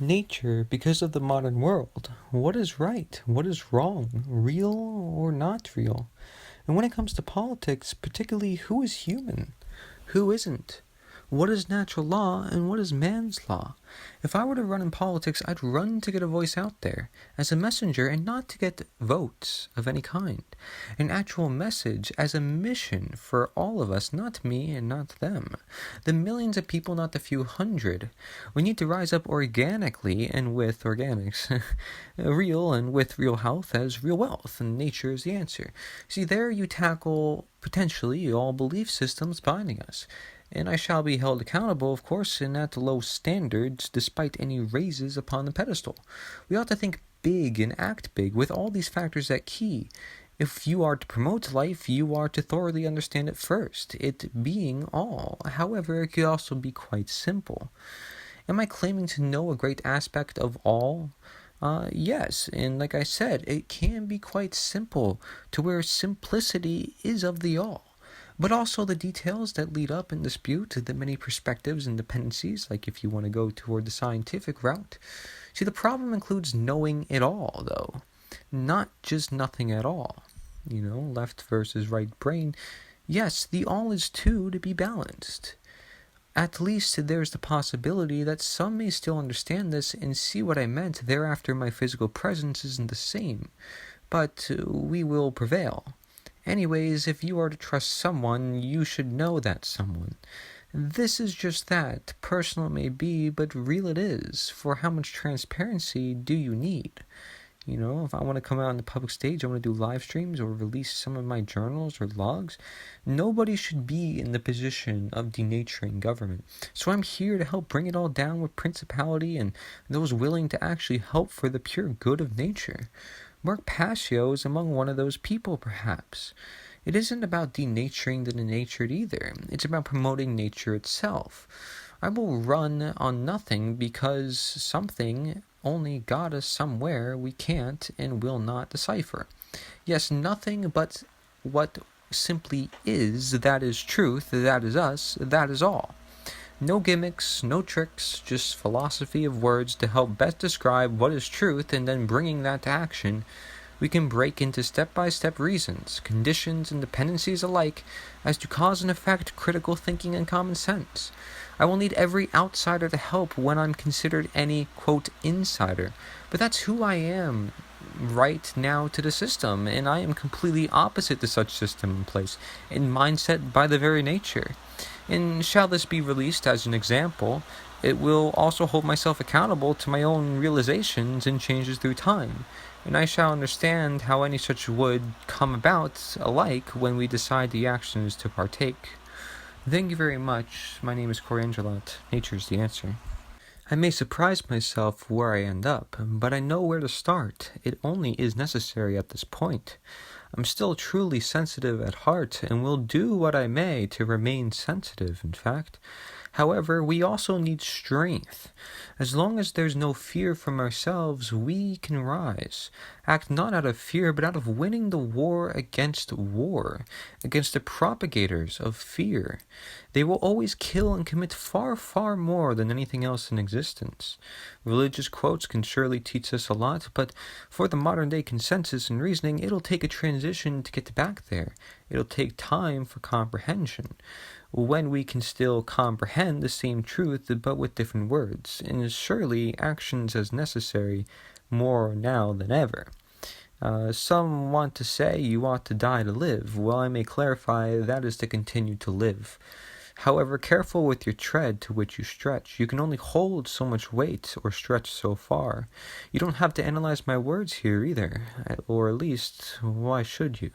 Nature because of the modern world. What is right? What is wrong? Real or not real? And when it comes to politics, particularly who is human? Who isn't? What is natural law and what is man's law? If I were to run in politics, I'd run to get a voice out there as a messenger and not to get votes of any kind. An actual message as a mission for all of us, not me and not them. The millions of people, not the few hundred. We need to rise up organically and with organics. Real and with real health as real wealth, and nature is the answer. See, there you tackle potentially all belief systems binding us. And I shall be held accountable, of course, and at low standards, despite any raises upon the pedestal. We ought to think big and act big with all these factors at key. If you are to promote life, you are to thoroughly understand it first, it being all. However, it could also be quite simple. Am I claiming to know a great aspect of all? Yes, and like I said, it can be quite simple, to where simplicity is of the all. But also the details that lead up and dispute the many perspectives and dependencies, like if you want to go toward the scientific route. See, the problem includes knowing it all, though. Not just nothing at all. Left versus right brain. Yes, the all is two to be balanced. At least there's the possibility that some may still understand this and see what I meant thereafter my physical presence isn't the same. But we will prevail. Anyways, if you are to trust someone, you should know that someone. This is just that. Personal it may be, but real it is. For how much transparency do you need? If I want to come out on the public stage, I want to do live streams or release some of my journals or logs, nobody should be in the position of denaturing government. So I'm here to help bring it all down with principality and those willing to actually help for the pure good of nature. Mark Passio is among one of those people, perhaps. It isn't about denaturing the denatured either. It's about promoting nature itself. I will run on nothing because something only got us somewhere we can't and will not decipher. Yes, nothing but what simply is, that is truth, that is us, that is all. No gimmicks, no tricks, just philosophy of words to help best describe what is truth, and then bringing that to action, we can break into step-by-step reasons, conditions, and dependencies alike as to cause and effect, critical thinking, and common sense. I will need every outsider to help when I'm considered any, quote, insider, but that's who I am right now to the system, and I am completely opposite to such system in place, in mindset by the very nature. And shall this be released as an example, it will also hold myself accountable to my own realizations and changes through time, and I shall understand how any such would come about alike when we decide the actions to partake. Thank you very much. My name is Cory Endrulat. Nature's the answer. I may surprise myself where I end up, but I know where to start. It only is necessary at this point. I'm still truly sensitive at heart, and will do what I may to remain sensitive, in fact. However, we also need strength. As long as there's no fear from ourselves, we can rise. Act not out of fear, but out of winning the war, against the propagators of fear. They will always kill and commit far, far more than anything else in existence. Religious quotes can surely teach us a lot, but for the modern-day consensus and reasoning, it'll take a transition to get back there. It'll take time for comprehension. When we can still comprehend the same truth but with different words, and surely actions as necessary more now than ever. Some want to say you ought to die to live. Well, I may clarify that is to continue to live. However, careful with your tread to which you stretch. You can only hold so much weight or stretch so far. You don't have to analyze my words here either, or at least, why should you?